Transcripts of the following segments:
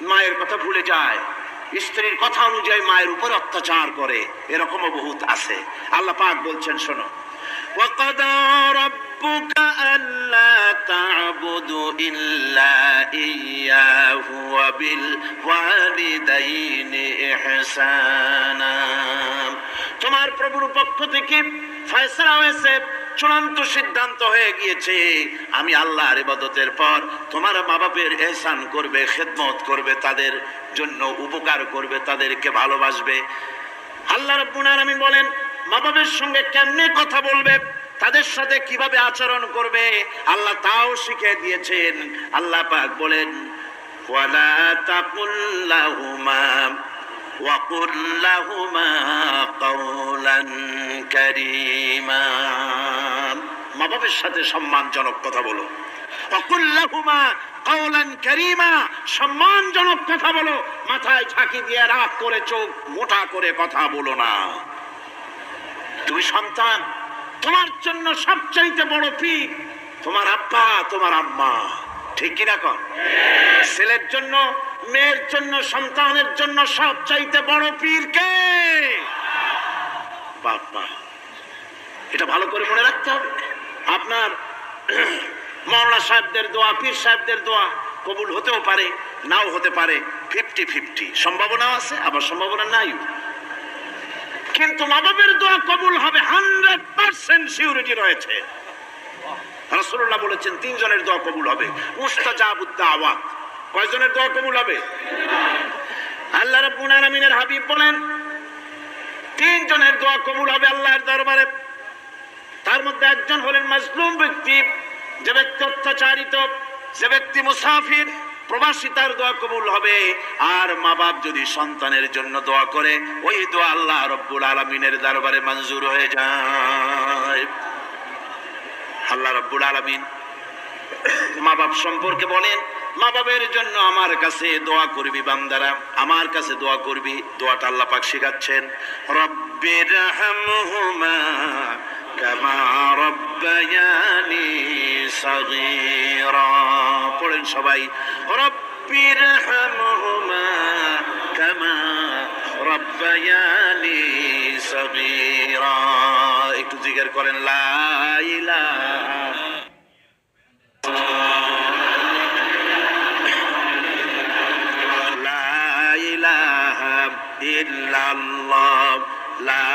মায়ের কথা ভুলে যায়, স্ত্রীর কথা অনুযায়ী মায়ের উপর অত্যাচার করে, এরকমও বহুত আছে। আল্লাহ পাক বলছেন, শোনো, وَقَضَى رَبُّكَ أَلَّا تَعْبُدُوا إِلَّا إِيَّاهُ وَبِالْوَالِدَيْنِ إِحْسَانًا। তোমার প্রভুর পক্ষ থেকে ফয়সালা হয়েছে, চূড়ান্ত সিদ্ধান্ত হয়ে গিয়েছে, আমি আল্লাহর ইবাদতের পর তোমার মা বাপের ইহসান করবে, খেদমত করবে, তাদের জন্য উপকার করবে, তাদেরকে ভালোবাসবে। আল্লাহ রাব্বুল আলামিন বলেন, মা বাবার সঙ্গে কেমনে কথা বলবে, তাদের সাথে কিভাবে আচরণ করবে, আল্লাহ তাও শিখিয়ে দিয়েছেন। আল্লাহ পাক বলেন, ওয়ালা তাকুল লাহুমা ওয়াকুল লাহুমা কাওলান কারীমা। মা বাবার সাথে সম্মানজনক কথা বলো। ওয়াকুল লাহুমা কাওলান কারীমা, সম্মানজনক কথা বলো। মাথায় ঝাঁকি দিয়ে রাগ করে চোখ মোটা করে কথা বলো না। তুমি সন্তান, তোমার জন্য সবচাইতে বড় পীর তোমার আব্বা, তোমার আম্মা, ঠিক কিনা কন? ছেলের জন্য, মেয়ের জন্য, সন্তানের জন্য সবচাইতে বড় পীর কে? বাবা। এটা ভালো করে মনে রাখতে হবে। আপনার মাওলানা সাহেবদের দোয়া, পীর সাহেবদের দোয়া কবুল হতেও পারে, নাও হতে পারে, 50-50 সম্ভাবনা আছে, আবার সম্ভাবনা নাই। কিন্তু মা বাবার দোয়া কবুল হবে 100% সিউরিটি রয়েছে। রাসূলুল্লাহ বলেছেন 3 জনের দোয়া কবুল হবে, মুস্তাজাবুদ দাওয়াত। কয়জনের দোয়া কবুল হবে? আল্লাহ রাব্বুল আলামিনের হাবিব বলেন 3 জনের দোয়া কবুল হবে আল্লাহর দরবারে। তার মধ্যে একজন হলেন মাজলুম ব্যক্তি, যে ব্যক্তি অত্যাচারিত, যে ব্যক্তি মুসাফির, প্রবাসী, তার দোয়া কবুল হবে। আর মা বাপ যদি সন্তানের জন্য দোয়া করে, ওই দোয়া আল্লাহ রাব্বুল আলামিনের দরবারে মঞ্জুর হয়ে যায়। আল্লাহ রাব্বুল আলামিন মা বাপ সম্পর্কে বলেন, মা বাবের জন্য আমার কাছে দোয়া করবি বান্দারা, আমার কাছে দোয়া করবি। দোয়াটা আল্লাহ পাক শেখাচ্ছেন, রব্বিরহামহুমা কামা রব্বায়ানি সাগীরা। পড়েন সবাই, রব্বিরহামহুমা কামা রব্বায়ানি সাগীরা। একটু জিকির করেন, লা ইলাহা ইল্লাল্লাহ, লা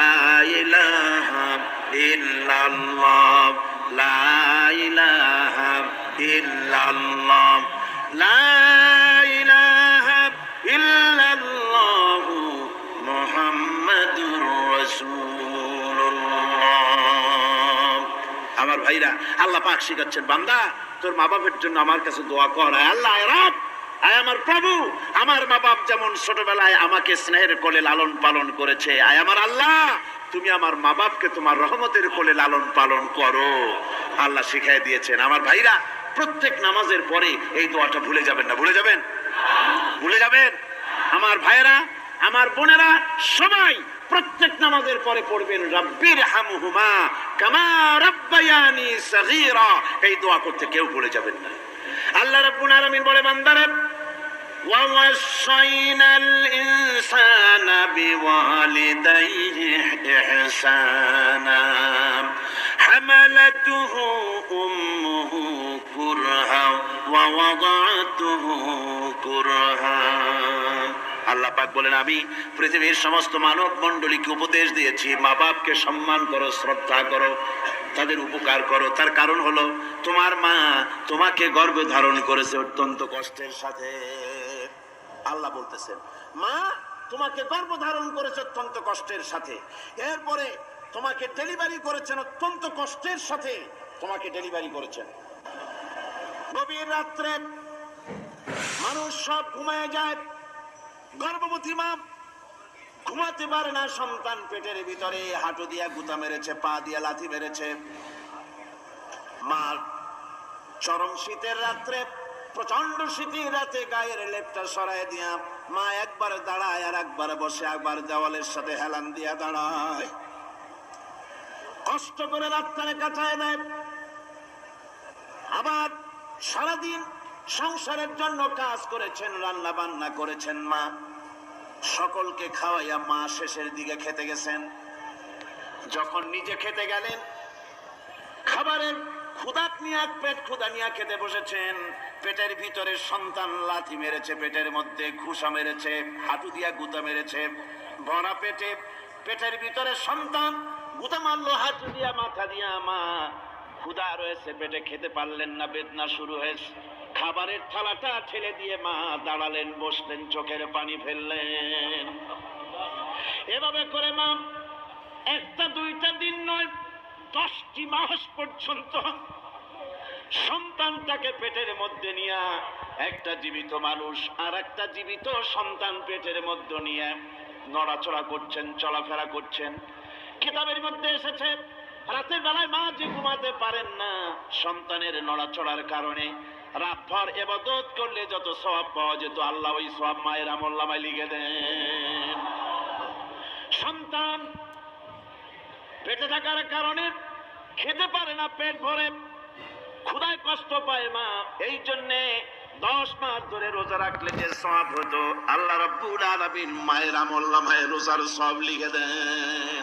ইলাহা ইল্লাল্লাহ, লা ইলাহা ইল্লাল্লাহ, লা ইলাহা ইল্লাল্লাহ মুহাম্মাদুর রাসূলুল্লাহ। আমার ভাইরা, আল্লাহ পাক শিখাচ্ছেন, বান্দা তোর মা বাপের জন্য আমার কাছে দোয়া কর। আল্লাহ রব, আয় আমার প্রভু, আমার মা বাপ যেমন ছোটবেলায় আমাকে স্নেহের কোলে লালন পালন করেছে, আয় আমার আল্লাহ তুমি আমার মা বাপকে তোমার রহমতের কোলে লালন পালন করো। আল্লাহ শিখাই দিয়েছেন। আমার ভাইরা, প্রত্যেক নামাজের পরে এই দোয়াটা ভুলে যাবেন না। ভুলে যাবেন? ভুলে যাবেন? আমার ভাইরা, আমার বোনেরা, সবাই প্রত্যেক নামাজের পরে পড়বেন, রব্বিরহামহুমা কামা রব্বায়ানি সাগীরা। এই দোয়া করতে কেউ ভুলে যাবেন না। আল্লাহ রাব্বুল আলামিন বলে, বান্দারা, وَوَصَّيْنَا الْإِنسَانَ بِوَالِدَيْهِ إِحْسَانًا حَمَلَتْهُ أُمُّهُ كُرْهًا وَوَضَعَتْهُ كُرْهًا। আল্লাহ পাক বলেন, আমি পৃথিবীর সমস্ত মানব মণ্ডলীকে উপদেশ দিয়েছি, মা বাপকে সম্মান করো, শ্রদ্ধা করো, তাদের উপকার করো। তার কারণ হলো, তোমার মা তোমাকে গর্ভে ধারণ করেছে অত্যন্ত কষ্টের সাথে। আল্লাহ বলতেছেন, মা তোমাকে গর্ভ ধারণ করেছে অত্যন্ত কষ্টের সাথে, এরপরে তোমাকে ডেলিভারি করেছেন অত্যন্ত কষ্টের সাথে, তোমাকে ডেলিভারি করেছেন। গভীর রাত্রে মানুষ সব ঘুমায় যায়, গর্ভবতী মা ঘুমাতে পারে না, সন্তান পেটের ভিতরে হাঁটু দিয়া গুতা মেরেছে, পা দিয়া লাথি মেরেছে। মা চরম শীতের রাত্রে, প্রচন্ড শীতের রাতে গায়ের লেপটা সরাই দিয়া মা একবার দাঁড়ায়, আর একবার বসে, একবার দেওয়ালের সাথে হেলান দিয়া দাঁড়ায়, কষ্ট করে রাতটারে কাটায় দেয়। আবার সারাদিন সংসারের জন্য কাজ করেছেন, রান্না বান্না করেছেন মা, সকলকে খাওয়াইয়া মা শেষের দিকে খেতে গেছেন। যখন নিজে খেতে গেলেন, খাবারের ক্ষুধাত নিয়ে পেট ক্ষুধা নিয়ে খেতে বসেছেন, পেটের ভিতরে সন্তান লাথি মেরেছে, পেটের মধ্যে ঘুষা মেরেছে, হাঁটু দিয়া গুতা মেরেছে, ভরা পেটে পেটের ভিতরে সন্তান গুতা মারলো হাঁটু দিয়া মাথা দিয়া। মা ক্ষুধা রয়েছে পেটে, খেতে পারলেন না, বেদনা শুরু হয়েছে। খাবারের থালাটা ঠেলে দিয়ে মা দাঁড়ালেন, বসলেন, চোখের পানি ফেললেন। এভাবে করে মা একটা দুইটা দিন নয়, 10টি মাস পর্যন্ত সন্তানটাকে পেটের মধ্যে নিয়ে, একটা জীবিত মানুষ আর একটা জীবিত সন্তান পেটের মধ্যে নিয়ে নড়াচড়া করছেন, চলাফেরা করছেন। কিতাবের মধ্যে এসেছে রাতের বেলায় মা যে ঘুমাতে পারেন না, সন্তানের নড়াচড়ার কারণে রাতভর ইবাদত করলে যত সওয়াব পাওয়া যেত, আল্লাহ ওই সওয়াব মায়ের আমলনামায় লিখে দেন। সন্তান পেটে থাকার কারণে খেতে পারে না, পেট ভরে ক্ষুধায় কষ্ট পায় মা, এই জন্যে 10 মাস ধরে রোজা রাখলে যে সওয়াব হতো, আল্লাহ রাব্বুল আলামিন মায়ের আমলনামায় রোজার সওয়াব লিখে দেন।